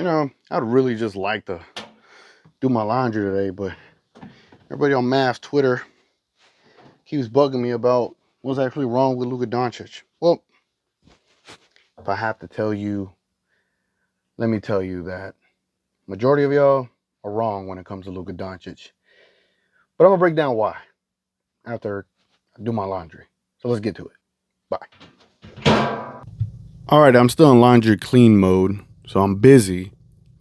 I'd really just like to do my laundry today, but everybody on Math Twitter keeps bugging me about what's actually wrong with Luka Doncic. Well, if I have to tell you, let me tell you that majority of y'all are wrong when it comes to Luka Doncic. But I'm going to break down why after I do my laundry. So let's get to it. Bye. All right, I'm still in laundry clean mode, so I'm busy.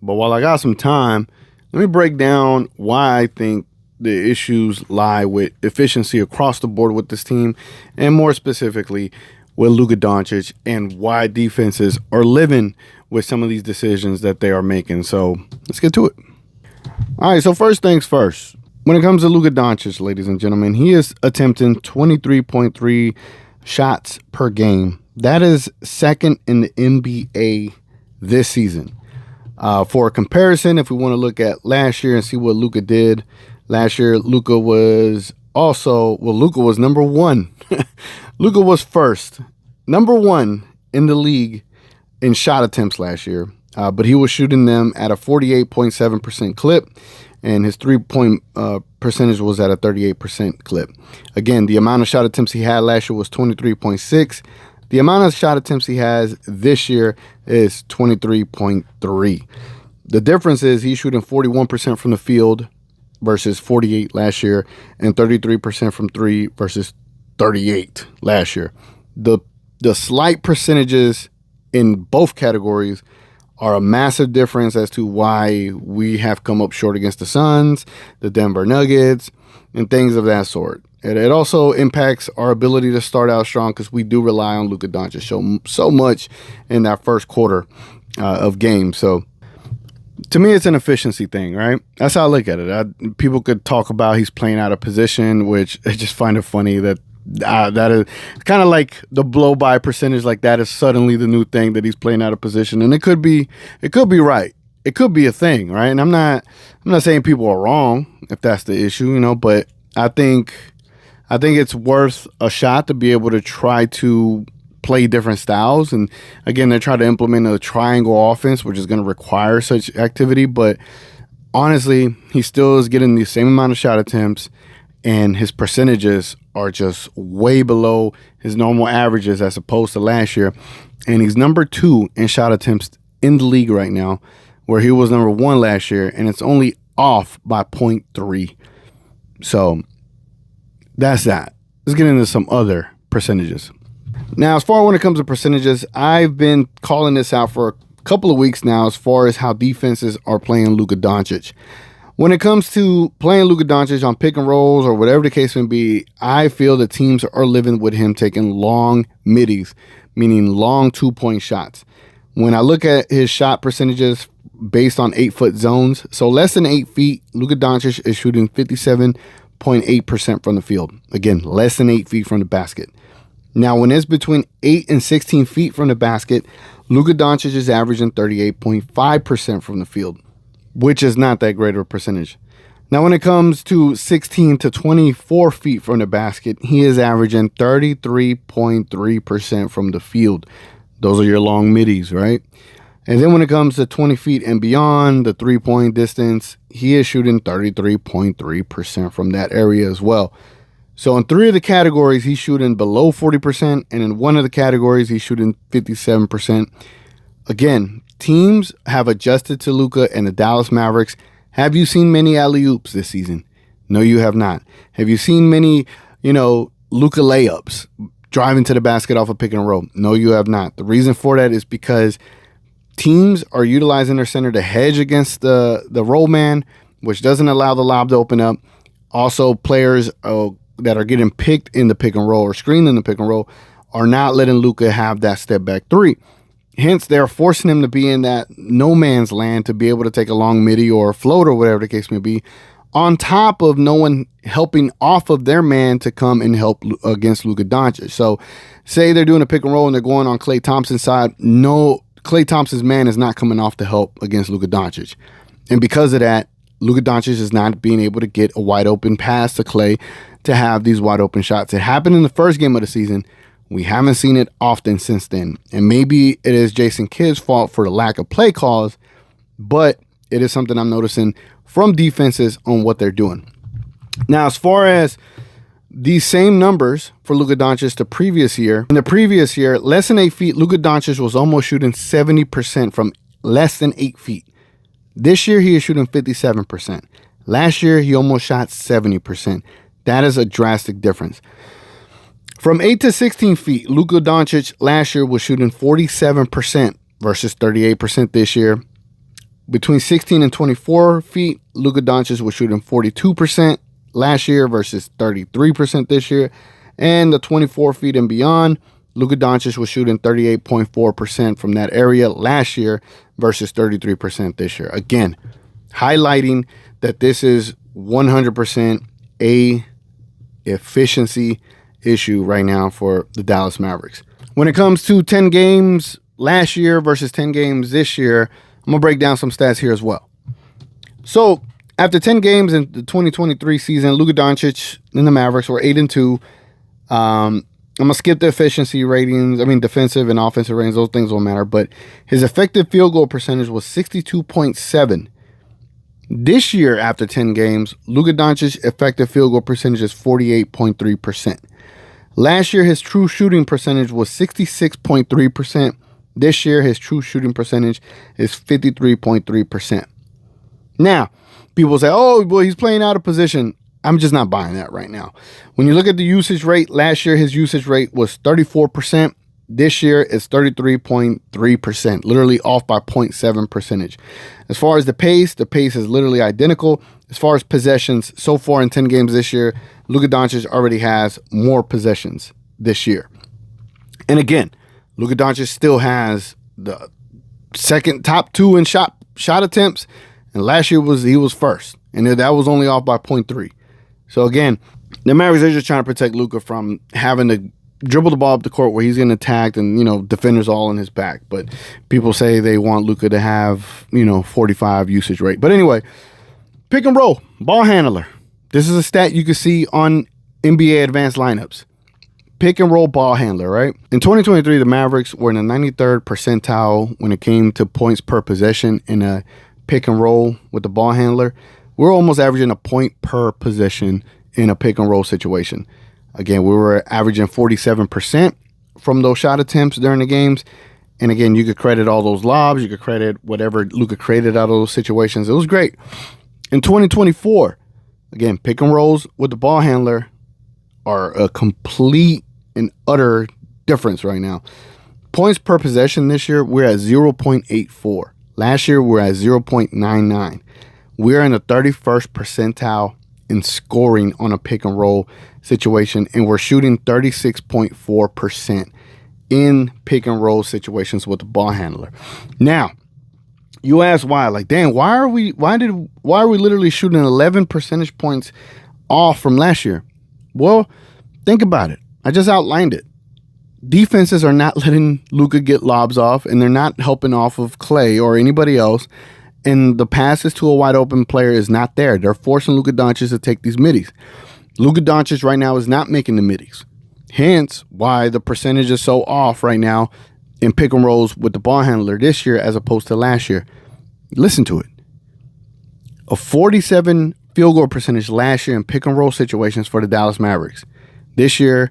But while I got some time, let me break down why I think the issues lie with efficiency across the board with this team, and more specifically with Luka Doncic, and why defenses are living with some of these decisions that they are making. So let's get to it. All right, so first things first. When it comes to Luka Doncic, ladies and gentlemen, he is attempting 23.3 shots per game. That is second in the NBA this season. For a comparison, if we want to look at last year and see what Luka did, last year Luka was number one. Luka was first, number one in the league in shot attempts last year, but he was shooting them at a 48.7% clip, and his three-point percentage was at a 38% clip. Again, the amount of shot attempts he had last year was 23.6. The amount of shot attempts he has this year is 23.3. The difference is he's shooting 41% from the field versus 48 last year, and 33% from three versus 38 last year. The slight percentages in both categories are a massive difference as to why we have come up short against the Suns, the Denver Nuggets, and things of that sort. It also impacts our ability to start out strong because we do rely on Luka Doncic so much in that first quarter of games. So to me, it's an efficiency thing, right? That's how I look at it. People could talk about he's playing out of position, which I just find it funny that is kind of like the blow by percentage. Like that is suddenly the new thing that he's playing out of position, and it could be right. It could be a thing, right? And I'm not saying people are wrong if that's the issue, but I think it's worth a shot to be able to try to play different styles. And again, they try to implement a triangle offense, which is going to require such activity. But honestly, he still is getting the same amount of shot attempts, and his percentages are just way below his normal averages as opposed to last year. And he's number 2 in shot attempts in the league right now, where he was number 1 last year, and it's only off by 0.3. So that's that. Let's get into some other percentages. Now, as far as when it comes to percentages, I've been calling this out for a couple of weeks now as far as how defenses are playing Luka Doncic. When it comes to playing Luka Doncic on pick and rolls or whatever the case may be, I feel the teams are living with him taking long middies, meaning long 2-point shots. When I look at his shot percentages based on 8-foot zones, so less than 8 feet, Luka Doncic is shooting 57.8% from the field. Again, less than 8 feet from the basket. Now, when it's between 8 and 16 feet from the basket, Luka Doncic is averaging 38.5% from the field, which is not that great of a percentage. Now, when it comes to 16 to 24 feet from the basket, he is averaging 33.3% from the field. Those are your long middies, right? And then when it comes to 20 feet and beyond, the 3-point distance, he is shooting 33.3% from that area as well. So in 3 of the categories, he's shooting below 40%, and in 1 of the categories, he's shooting 57%. Again, teams have adjusted to Luka and the Dallas Mavericks. Have you seen many alley-oops this season? No, you have not. Have you seen many, Luka layups, driving to the basket off a pick and roll? No, you have not. The reason for that is because teams are utilizing their center to hedge against the roll man, which doesn't allow the lob to open up. Also, players that are getting picked in the pick and roll or screened in the pick and roll are not letting Luka have that step back 3. Hence, they're forcing him to be in that no man's land to be able to take a long midi or a float or whatever the case may be, on top of no one helping off of their man to come and help against Luka Doncic. So say they're doing a pick and roll and they're going on Klay Thompson's side. No, Klay Thompson's man is not coming off to help against Luka Doncic. And because of that, Luka Doncic is not being able to get a wide open pass to Klay to have these wide open shots. It happened in the first game of the season. We haven't seen it often since then. And maybe it is Jason Kidd's fault for the lack of play calls, but it is something I'm noticing from defenses on what they're doing. Now, as far as these same numbers for Luka Doncic the previous year, in the previous year, less than 8 feet, Luka Doncic was almost shooting 70% from less than 8 feet. This year, he is shooting 57%. Last year, he almost shot 70%. That is a drastic difference. From 8 to 16 feet, Luka Doncic last year was shooting 47% versus 38% this year. Between 16 and 24 feet, Luka Doncic was shooting 42% last year versus 33% this year. And the 24 feet and beyond, Luka Doncic was shooting 38.4% from that area last year versus 33% this year. Again, highlighting that this is 100% a efficiency issue right now for the Dallas Mavericks. When it comes to 10 games last year versus 10 games this year, I'm going to break down some stats here as well. So, after 10 games in the 2023 season, Luka Doncic and the Mavericks were 8-2. I'm going to skip the efficiency ratings. I mean, defensive and offensive ratings, those things won't matter. But his effective field goal percentage was 62.7. This year, after 10 games, Luka Doncic's effective field goal percentage is 48.3%. Last year, his true shooting percentage was 66.3%. This year, his true shooting percentage is 53.3%. Now, people say, oh, well, he's playing out of position. I'm just not buying that right now. When you look at the usage rate, last year his usage rate was 34%. This year it's 33.3%, literally off by 0.7 percentage. As far as the pace is literally identical. As far as possessions, so far in 10 games this year, Luka Doncic already has more possessions this year. And again, Luka Doncic still has the second top 2 in shot attempts, and last year he was first, and that was only off by 0.3. So again, the Mavericks are just trying to protect Luka from having to dribble the ball up the court where he's getting attacked and, defenders all on his back. But people say they want Luka to have, 45 usage rate. But anyway, pick and roll, ball handler. This is a stat you can see on NBA advanced lineups. Pick and roll ball handler, right? In 2023, the Mavericks were in the 93rd percentile when it came to points per possession in a pick and roll with the ball handler. We're almost averaging a point per possession in a pick and roll situation. Again, we were averaging 47% from those shot attempts during the games. And again, you could credit all those lobs. You could credit whatever Luka created out of those situations. It was great. In 2024, again, pick and rolls with the ball handler are a complete and utter difference right now. Points per possession this year, we're at 0.84. Last year, we're at 0.99. We're in the 31st percentile in scoring on a pick and roll situation, and we're shooting 36.4% in pick and roll situations with the ball handler. Now, you ask why? Like, damn, why are we literally shooting 11 percentage points off from last year? Well, think about it. I just outlined it. Defenses are not letting Luka get lobs off, and they're not helping off of Clay or anybody else. And the passes to a wide open player is not there. They're forcing Luka Doncic to take these middies. Luka Doncic right now is not making the middies. Hence why the percentage is so off right now in pick and rolls with the ball handler this year as opposed to last year. Listen to it. A 47 field goal percentage last year in pick and roll situations for the Dallas Mavericks. This year,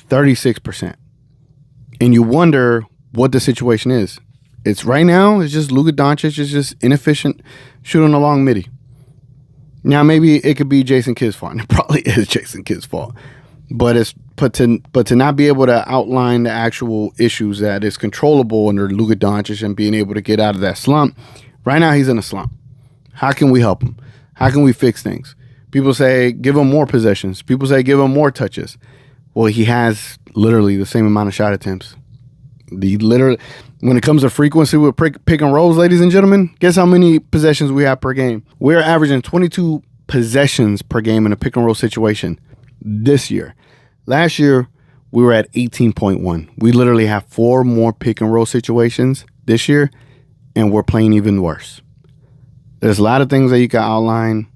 36%. And you wonder what the situation is. It's right now, it's just Luka Doncic is just inefficient shooting a long midi. Now, maybe it could be Jason Kidd's fault. It probably is Jason Kidd's fault. But to not be able to outline the actual issues that is controllable under Luka Doncic and being able to get out of that slump, right now he's in a slump. How can we help him? How can we fix things? People say give him more possessions. People say give him more touches. Well, he has literally the same amount of shot attempts. When it comes to frequency with pick and rolls, ladies and gentlemen, guess how many possessions we have per game? We're averaging 22 possessions per game in a pick and roll situation this year. Last year, we were at 18.1. We literally have 4 more pick and roll situations this year, and we're playing even worse. There's a lot of things that you can outline.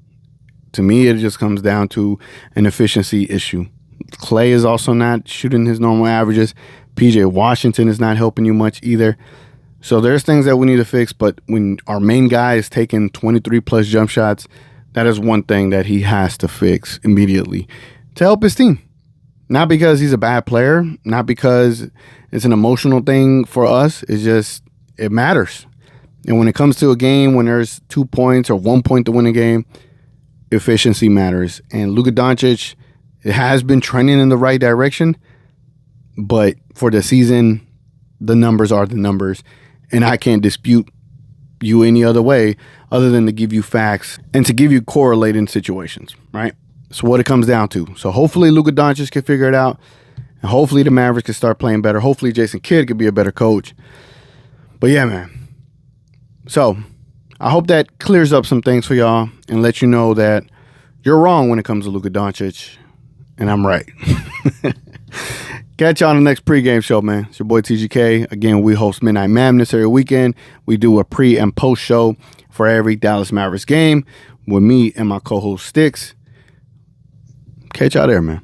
To me, it just comes down to an efficiency issue. Clay is also not shooting his normal averages. PJ Washington is not helping you much either. So there's things that we need to fix, but when our main guy is taking 23 plus jump shots, that is one thing that he has to fix immediately to help his team. Not because he's a bad player, not because it's an emotional thing for us. It's just, it matters. And when it comes to a game, when there's 2 points or 1 point to win a game, efficiency matters. And Luka Doncic, it has been trending in the right direction, but for the season, the numbers are the numbers. And I can't dispute you any other way other than to give you facts and to give you correlating situations, right? So what it comes down to. So hopefully Luka Doncic can figure it out. And hopefully the Mavericks can start playing better. Hopefully Jason Kidd could be a better coach. But yeah, man. So I hope that clears up some things for y'all and let you know that you're wrong when it comes to Luka Doncic. And I'm right. Catch y'all on the next pregame show, man. It's your boy TGK. Again, we host Midnight Madness every weekend. We do a pre and post show for every Dallas Mavericks game with me and my co-host Sticks. Catch y'all there, man.